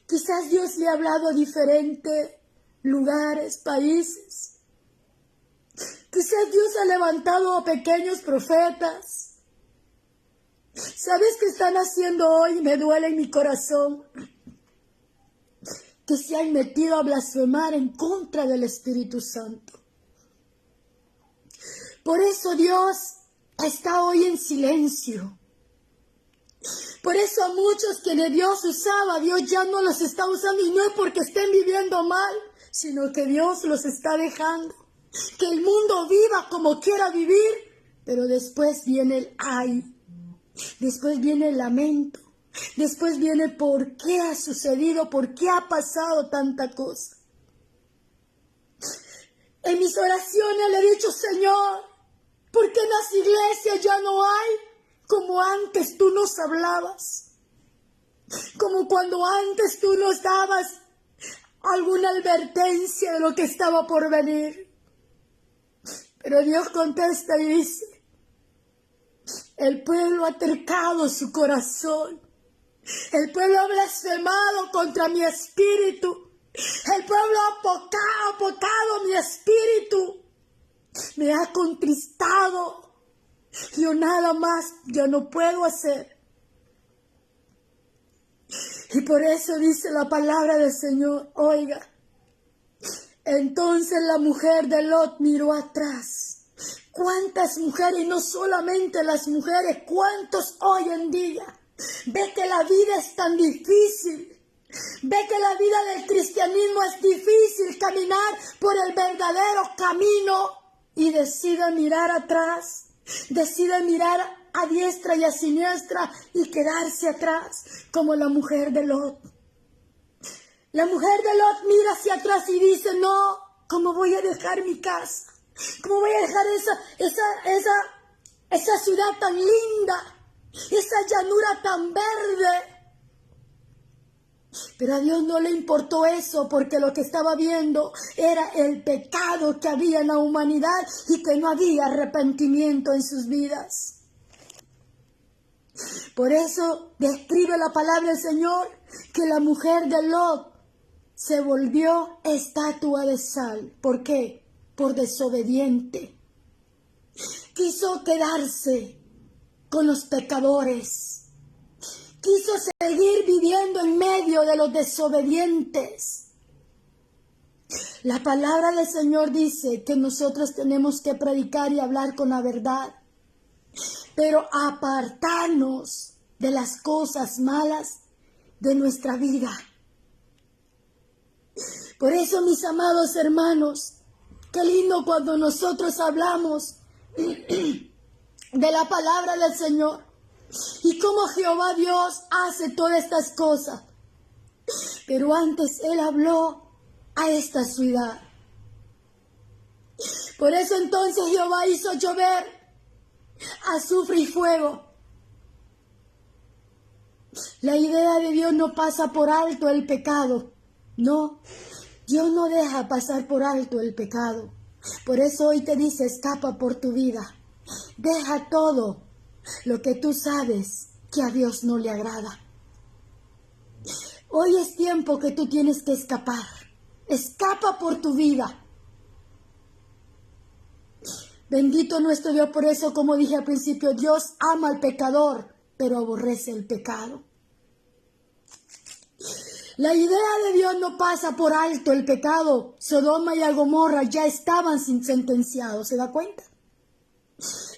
[SPEAKER 1] Quizás Dios le ha hablado a diferentes lugares, países. Quizás Dios ha levantado a pequeños profetas. ¿Sabes qué están haciendo hoy? Me duele en mi corazón. Que se han metido a blasfemar en contra del Espíritu Santo. Por eso Dios está hoy en silencio. Por eso a muchos que Dios usaba, Dios ya no los está usando. Y no es porque estén viviendo mal, sino que Dios los está dejando. Que el mundo viva como quiera vivir, pero después viene el ay, después viene el lamento, después viene por qué ha sucedido, por qué ha pasado tanta cosa. En mis oraciones le he dicho: Señor, ¿por qué en las iglesias ya no hay como antes tú nos hablabas? Como cuando antes tú nos dabas alguna advertencia de lo que estaba por venir. Pero Dios contesta y dice: el pueblo ha tercado su corazón. El pueblo ha blasfemado contra mi espíritu. El pueblo ha apocado mi espíritu. Me ha contristado. Yo nada más, yo no puedo hacer. Y por eso dice la palabra del Señor, oiga. Entonces la mujer de Lot miró atrás. ¿Cuántas mujeres, y no solamente las mujeres, cuántos hoy en día ve que la vida es tan difícil? Ve que la vida del cristianismo es difícil, caminar por el verdadero camino, y decide mirar atrás, decide mirar a diestra y a siniestra y quedarse atrás, como la mujer de Lot. La mujer de Lot mira hacia atrás y dice, no, ¿cómo voy a dejar mi casa? ¿Cómo voy a dejar esa ciudad tan linda? Esa llanura tan verde. Pero a Dios no le importó eso, porque lo que estaba viendo era el pecado que había en la humanidad y que no había arrepentimiento en sus vidas. Por eso describe la palabra del Señor que la mujer de Lot se volvió estatua de sal. ¿Por qué? Por desobediente. Quiso quedarse con los pecadores. Quiso seguir viviendo en medio de los desobedientes. La palabra del Señor dice que nosotros tenemos que predicar y hablar con la verdad, pero apartarnos de las cosas malas de nuestra vida. Por eso, mis amados hermanos, qué lindo cuando nosotros hablamos de la palabra del Señor y cómo Jehová Dios hace todas estas cosas. Pero antes Él habló a esta ciudad. Por eso entonces Jehová hizo llover azufre y fuego. La idea de Dios no pasa por alto el pecado. No, Dios no deja pasar por alto el pecado. Por eso hoy te dice, escapa por tu vida. Deja todo lo que tú sabes que a Dios no le agrada. Hoy es tiempo que tú tienes que escapar. Escapa por tu vida. Bendito nuestro Dios, por eso, como dije al principio, Dios ama al pecador, pero aborrece el pecado. La idea de Dios no pasa por alto el pecado. Sodoma y Gomorra ya estaban sentenciados, ¿se da cuenta?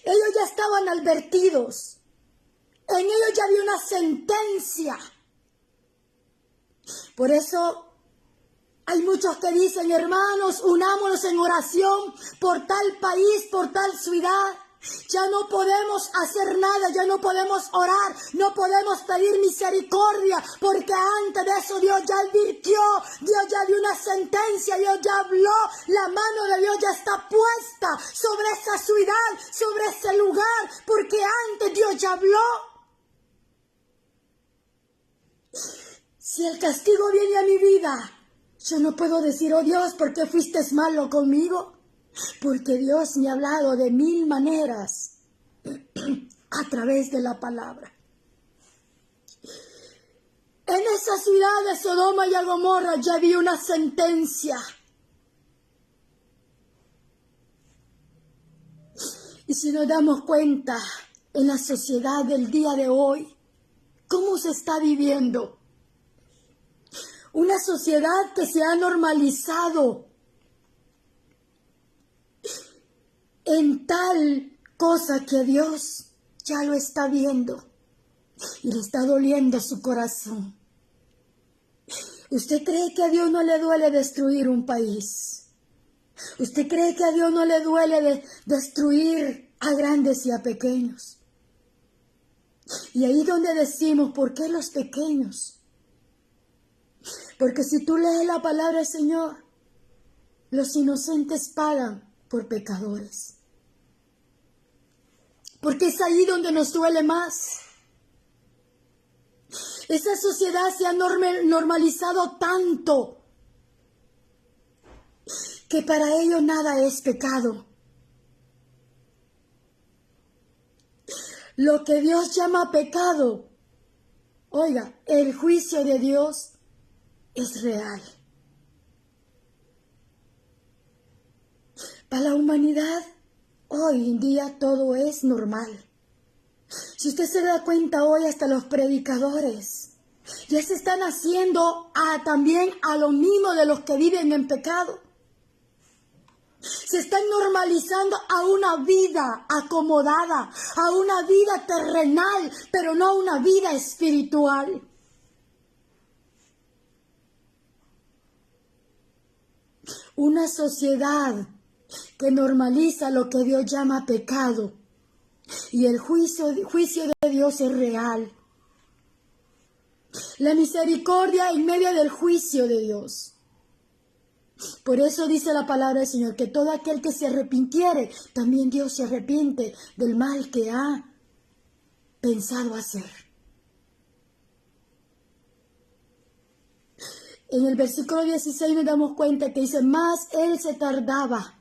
[SPEAKER 1] Ellos ya estaban advertidos. En ellos ya había una sentencia. Por eso hay muchos que dicen, hermanos, unámonos en oración por tal país, por tal ciudad. Ya no podemos hacer nada, ya no podemos orar, no podemos pedir misericordia, porque antes de eso Dios ya advirtió, Dios ya dio una sentencia, Dios ya habló, la mano de Dios ya está puesta sobre esa ciudad, sobre ese lugar, porque antes Dios ya habló. Si el castigo viene a mi vida, yo no puedo decir, oh Dios, ¿por qué fuiste malo conmigo? Porque Dios me ha hablado de 1000 maneras a través de la palabra. En esa ciudad de Sodoma y Gomorra ya había una sentencia. Y si nos damos cuenta, en la sociedad del día de hoy, ¿cómo se está viviendo? Una sociedad que se ha normalizado en tal cosa que Dios ya lo está viendo y le está doliendo su corazón. ¿Usted cree que a Dios no le duele destruir un país? ¿Usted cree que a Dios no le duele destruir a grandes y a pequeños? Y ahí donde decimos, ¿por qué los pequeños? Porque si tú lees la palabra del Señor, los inocentes pagan por pecadores. Porque es ahí donde nos duele más. Esa sociedad se ha normalizado tanto que para ellos nada es pecado. Lo que Dios llama pecado, Oiga, el juicio de Dios es real. Para la humanidad, hoy en día todo es normal. Si usted se da cuenta hoy, hasta los predicadores ya se están haciendo también a lo mismo de los que viven en pecado. Se están normalizando a una vida acomodada, a una vida terrenal, pero no a una vida espiritual. Una sociedad que normaliza lo que Dios llama pecado. Y el juicio de Dios es real. La misericordia en medio del juicio de Dios. Por eso dice la palabra del Señor, que todo aquel que se arrepintiere, también Dios se arrepiente del mal que ha pensado hacer. En el versículo 16 nos damos cuenta que dice, mas él se tardaba.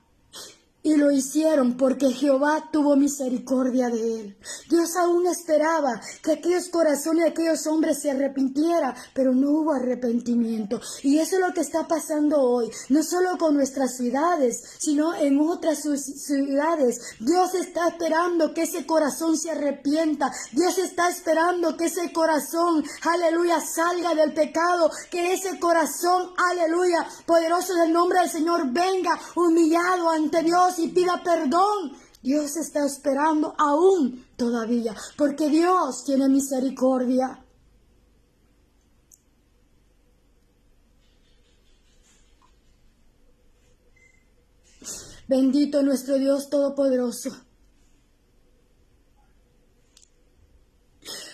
[SPEAKER 1] Y lo hicieron porque Jehová tuvo misericordia de él. Dios aún esperaba que aquellos corazones de aquellos hombres se arrepintieran, pero no hubo arrepentimiento. Y eso es lo que está pasando hoy, no solo con nuestras ciudades, sino en otras ciudades. Dios está esperando que ese corazón se arrepienta. Dios está esperando que ese corazón, aleluya, salga del pecado. Que ese corazón, aleluya, poderoso del nombre del Señor, venga humillado ante Dios y pida perdón. Dios está esperando aún todavía, porque Dios tiene misericordia. Bendito nuestro Dios Todopoderoso.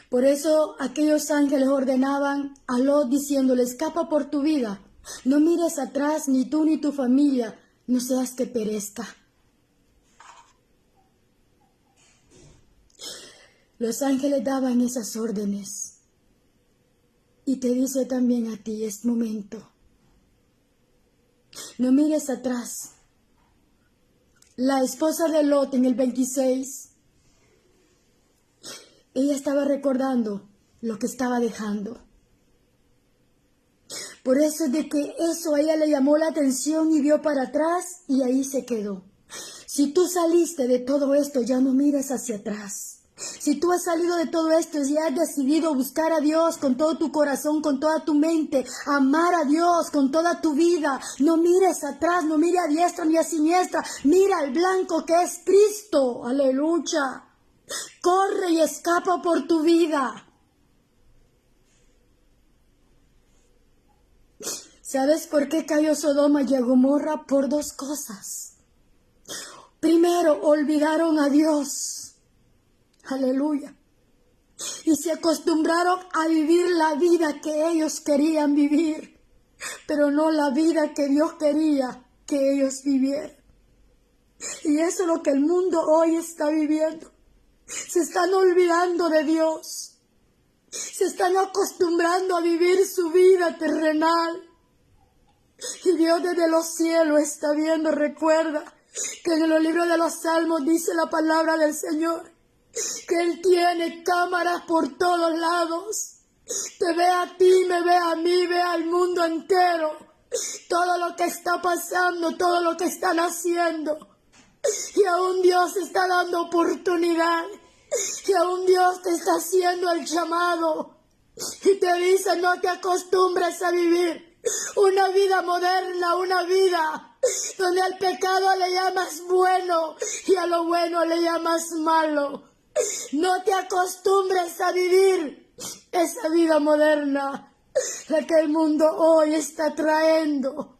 [SPEAKER 1] Por eso aquellos ángeles ordenaban a Lot diciéndole, escapa por tu vida, no mires atrás, ni tú ni tu familia, no seas que perezca. Los ángeles daban esas órdenes. Y te dice también a ti, es momento. No mires atrás. La esposa de Lot en el 26, ella estaba recordando lo que estaba dejando. Por eso de que eso a ella le llamó la atención y vio para atrás y ahí se quedó. Si tú saliste de todo esto, ya no mires hacia atrás. Si tú has salido de todo esto y has decidido buscar a Dios con todo tu corazón, con toda tu mente, amar a Dios con toda tu vida, no mires atrás, no mires a diestra ni a siniestra, mira al blanco que es Cristo, aleluya. Corre y escapa por tu vida. ¿Sabes por qué cayó Sodoma y Gomorra? Por dos cosas. Primero, olvidaron a Dios. Aleluya. Y se acostumbraron a vivir la vida que ellos querían vivir, pero no la vida que Dios quería que ellos vivieran. Y eso es lo que el mundo hoy está viviendo. Se están olvidando de Dios. Se están acostumbrando a vivir su vida terrenal. Y Dios desde los cielos está viendo, recuerda que en el libro de los Salmos dice la palabra del Señor, que Él tiene cámaras por todos lados. Te ve a ti, me ve a mí, ve al mundo entero. Todo lo que está pasando, todo lo que están haciendo. Y aún Dios está dando oportunidad. Y aún Dios te está haciendo el llamado. Y te dice, no te acostumbres a vivir una vida moderna, una vida donde al pecado le llamas bueno y a lo bueno le llamas malo. No te acostumbres a vivir esa vida moderna, la que el mundo hoy está trayendo,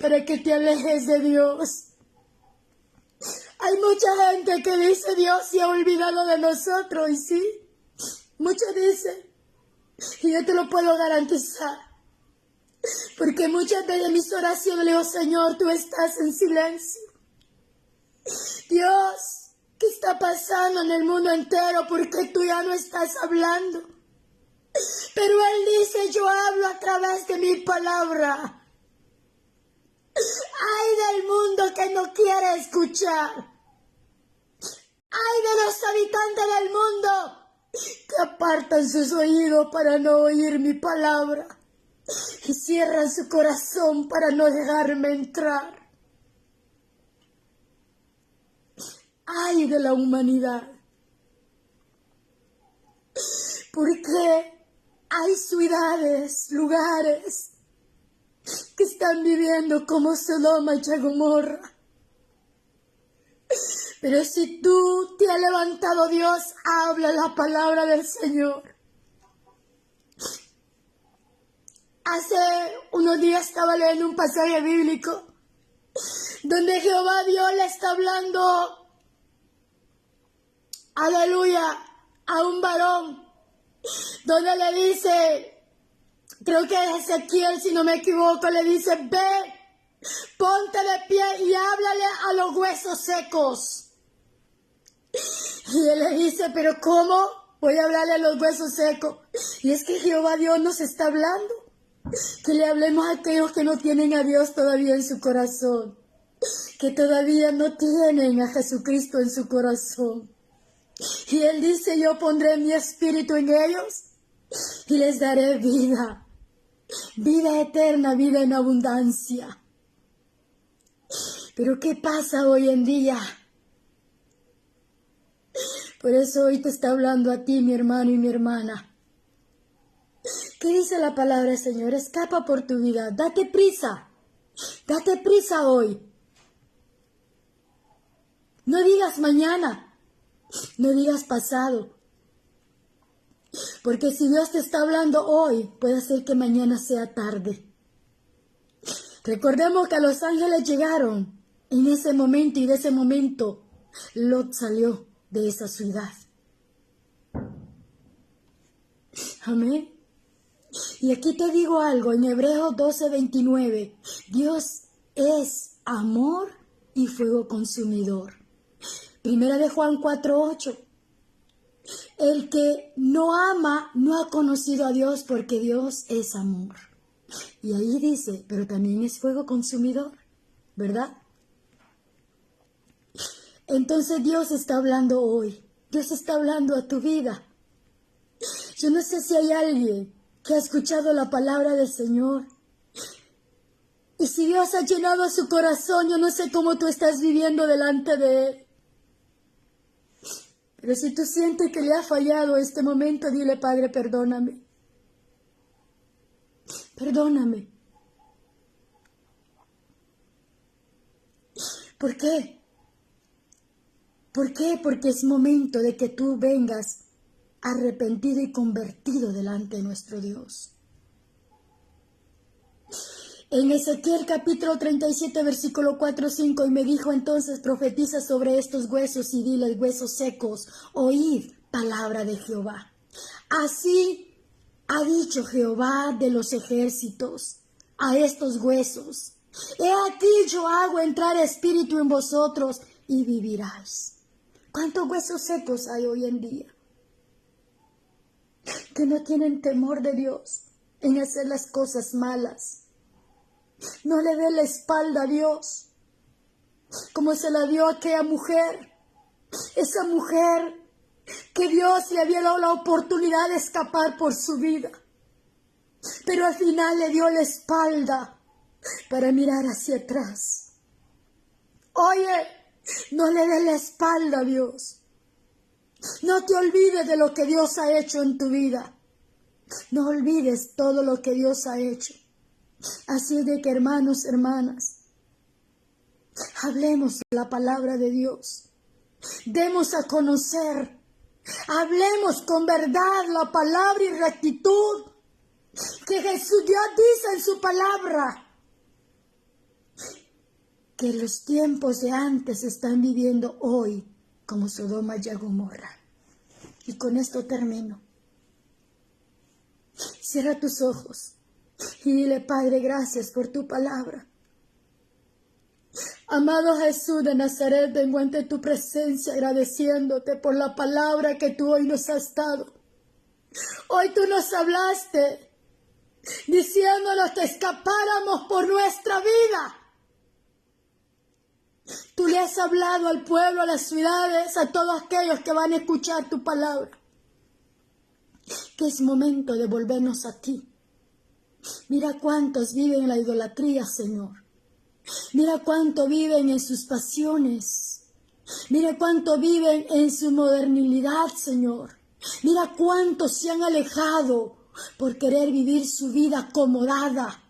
[SPEAKER 1] para que te alejes de Dios. Hay mucha gente que dice Dios se ha olvidado de nosotros, y sí, muchos dicen, y yo te lo puedo garantizar, porque muchas veces mis oraciones le digo, Señor, tú estás en silencio. Dios, ¿qué está pasando en el mundo entero? Porque tú ya no estás hablando. Pero Él dice, yo hablo a través de mi palabra. Ay del mundo que no quiere escuchar. Ay de los habitantes del mundo que apartan sus oídos para no oír mi palabra y cierran su corazón para no dejarme entrar. Ay de la humanidad, porque hay ciudades, lugares que están viviendo como Sodoma y Gomorra. Pero si tú te has levantado, Dios, habla la palabra del Señor. Hace unos días estaba leyendo un pasaje bíblico donde Jehová Dios le está hablando, aleluya, a un varón, donde le dice, creo que es Ezequiel, si no me equivoco, le dice, ve, ponte de pie y háblale a los huesos secos. Y él le dice, pero ¿cómo voy a hablarle a los huesos secos? Y es que Jehová Dios nos está hablando, que le hablemos a aquellos que no tienen a Dios todavía en su corazón, que todavía no tienen a Jesucristo en su corazón. Y él dice, yo pondré mi espíritu en ellos y les daré vida, vida eterna, vida en abundancia. Pero ¿qué pasa hoy en día? Por eso hoy te está hablando a ti, mi hermano y mi hermana. ¿Qué dice la palabra del Señor? Escapa por tu vida, date prisa hoy. No digas mañana, no digas pasado. Porque si Dios te está hablando hoy, puede ser que mañana sea tarde. Recordemos que los ángeles llegaron en ese momento y de ese momento Lot salió de esa ciudad. Amén. Y aquí te digo algo, en Hebreos 12:29, Dios es amor y fuego consumidor. Primera de Juan 4:8, el que no ama no ha conocido a Dios porque Dios es amor. Y ahí dice, pero también es fuego consumidor, ¿verdad? Entonces Dios está hablando hoy, Dios está hablando a tu vida. Yo no sé si hay alguien que ha escuchado la palabra del Señor. Y si Dios ha llenado su corazón, yo no sé cómo tú estás viviendo delante de Él. Pero si tú sientes que le ha fallado este momento, dile, Padre, perdóname. Perdóname. ¿Por qué? ¿Por qué? Porque es momento de que tú vengas arrepentido y convertido delante de nuestro Dios. En Ezequiel capítulo 37, versículo 4-5, y me dijo entonces, profetiza sobre estos huesos y diles, huesos secos, oíd palabra de Jehová. Así ha dicho Jehová de los ejércitos a estos huesos. He aquí yo hago entrar espíritu en vosotros y viviráis. ¿Cuántos huesos secos hay hoy en día? Que no tienen temor de Dios en hacer las cosas malas. No le dé la espalda a Dios, como se la dio a aquella mujer. Esa mujer que Dios le había dado la oportunidad de escapar por su vida. Pero al final le dio la espalda para mirar hacia atrás. Oye, no le des la espalda a Dios. No te olvides de lo que Dios ha hecho en tu vida. No olvides todo lo que Dios ha hecho. Así de que, hermanos, hermanas, hablemos la palabra de Dios. Demos a conocer. Hablemos con verdad la palabra y rectitud que Jesús Dios dice en su palabra. Que los tiempos de antes se están viviendo hoy como Sodoma y Gomorra. Y con esto termino. Cierra tus ojos y dile, Padre, gracias por tu palabra. Amado Jesús de Nazaret, vengo ante tu presencia agradeciéndote por la palabra que tú hoy nos has dado. Hoy tú nos hablaste diciéndonos que escapáramos por nuestra vida. Tú le has hablado al pueblo, a las ciudades, a todos aquellos que van a escuchar tu palabra. que es momento de volvernos a ti. Mira cuántos viven en la idolatría, Señor. Mira cuánto viven en sus pasiones. Mira cuánto viven en su modernidad, Señor. Mira cuántos se han alejado por querer vivir su vida acomodada.